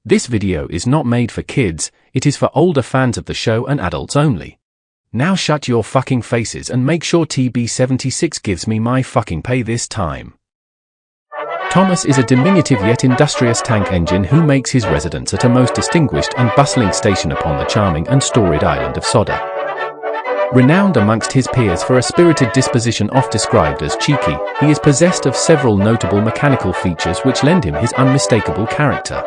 This video is not made for kids, it is for older fans of the show and adults only. Now shut your fucking faces and make sure TB76 gives me my fucking pay this time. Thomas is a diminutive yet industrious tank engine who makes his residence at a most distinguished and bustling station upon the charming and storied island of Sodor. Renowned amongst his peers for a spirited disposition oft described as cheeky, he is possessed of several notable mechanical features which lend him his unmistakable character.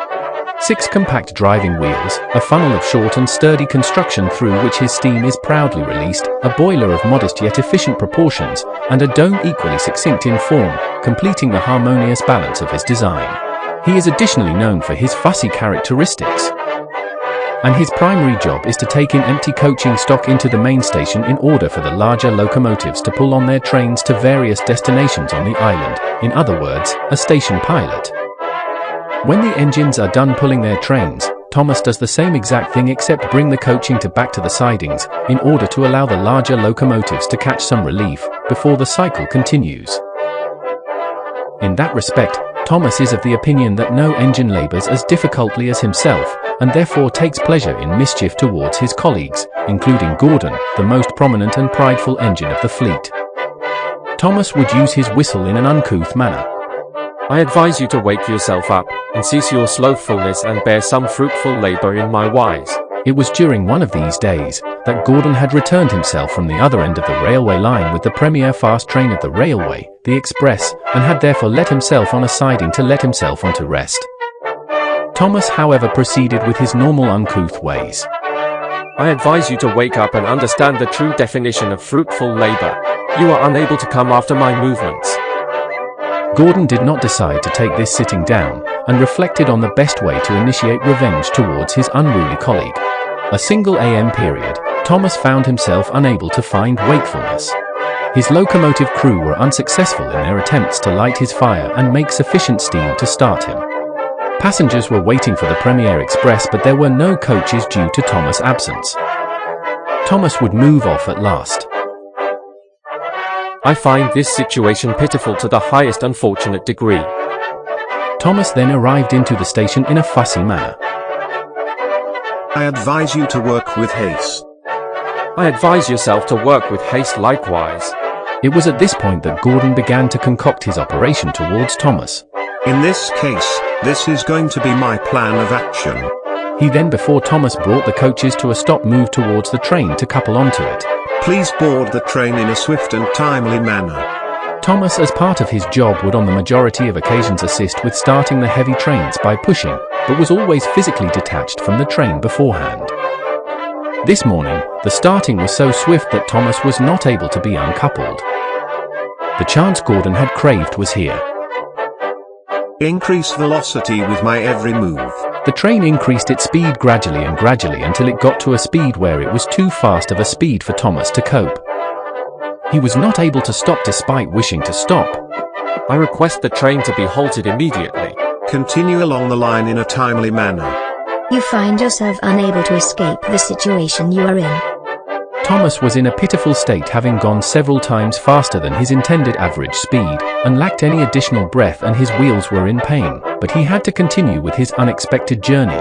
6 compact driving wheels, a funnel of short and sturdy construction through which his steam is proudly released, a boiler of modest yet efficient proportions, and a dome equally succinct in form, completing the harmonious balance of his design. He is additionally known for his fussy characteristics, and his primary job is to take in empty coaching stock into the main station in order for the larger locomotives to pull on their trains to various destinations on the island, in other words, a station pilot. When the engines are done pulling their trains, Thomas does the same exact thing except bring the coaching back to the sidings, in order to allow the larger locomotives to catch some relief, before the cycle continues. In that respect, Thomas is of the opinion that no engine labors as difficultly as himself, and therefore takes pleasure in mischief towards his colleagues, including Gordon, the most prominent and prideful engine of the fleet. Thomas would use his whistle in an uncouth manner. I advise you to wake yourself up, and cease your slothfulness and bear some fruitful labor in my wise. It was during one of these days that Gordon had returned himself from the other end of the railway line with the premier fast train of the railway, the express, and had therefore let himself on a siding to let himself on to rest. Thomas, however, proceeded with his normal uncouth ways. I advise you to wake up and understand the true definition of fruitful labor. You are unable to come after my movements. Gordon did not decide to take this sitting down, and reflected on the best way to initiate revenge towards his unruly colleague. A single AM period, Thomas found himself unable to find wakefulness. His locomotive crew were unsuccessful in their attempts to light his fire and make sufficient steam to start him. Passengers were waiting for the Premier Express, but there were no coaches due to Thomas' absence. Thomas would move off at last. I find this situation pitiful to the highest unfortunate degree. Thomas then arrived into the station in a fussy manner. I advise you to work with haste. I advise yourself to work with haste likewise. It was at this point that Gordon began to concoct his operation towards Thomas. In this case, this is going to be my plan of action. He then, before Thomas brought the coaches to a stop, moved towards the train to couple onto it. Please board the train in a swift and timely manner. Thomas, as part of his job, would on the majority of occasions assist with starting the heavy trains by pushing, but was always physically detached from the train beforehand. This morning, the starting was so swift that Thomas was not able to be uncoupled. The chance Gordon had craved was here. Increase velocity with my every move. The train increased its speed gradually until it got to a speed where it was too fast of a speed for Thomas to cope. He was not able to stop despite wishing to stop. I request the train to be halted immediately. Continue along the line in a timely manner. You find yourself unable to escape the situation you are in. Thomas was in a pitiful state, having gone several times faster than his intended average speed, and lacked any additional breath, and his wheels were in pain, but he had to continue with his unexpected journey.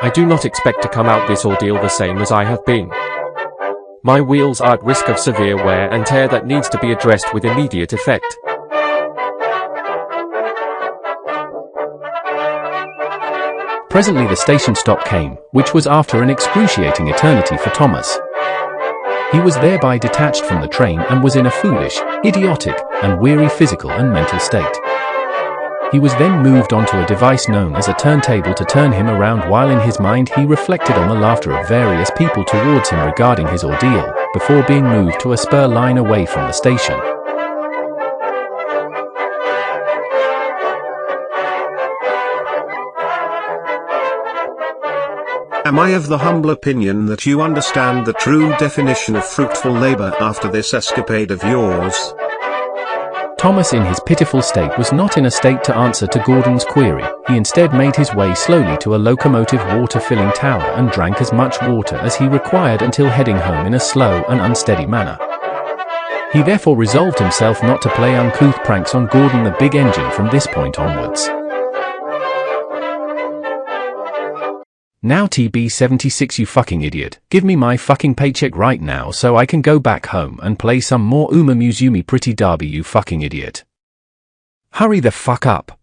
I do not expect to come out this ordeal the same as I have been. My wheels are at risk of severe wear and tear that needs to be addressed with immediate effect. Presently the station stop came, which was after an excruciating eternity for Thomas. He was thereby detached from the train and was in a foolish, idiotic, and weary physical and mental state. He was then moved onto a device known as a turntable to turn him around, while in his mind he reflected on the laughter of various people towards him regarding his ordeal, before being moved to a spur line away from the station. Am I of the humble opinion that you understand the true definition of fruitful labor after this escapade of yours? Thomas, in his pitiful state, was not in a state to answer to Gordon's query. He instead made his way slowly to a locomotive water-filling tower and drank as much water as he required until heading home in a slow and unsteady manner. He therefore resolved himself not to play uncouth pranks on Gordon the big engine from this point onwards. Now TB76, you fucking idiot, give me my fucking paycheck right now so I can go back home and play some more Uma Musume Pretty Derby, you fucking idiot. Hurry the fuck up.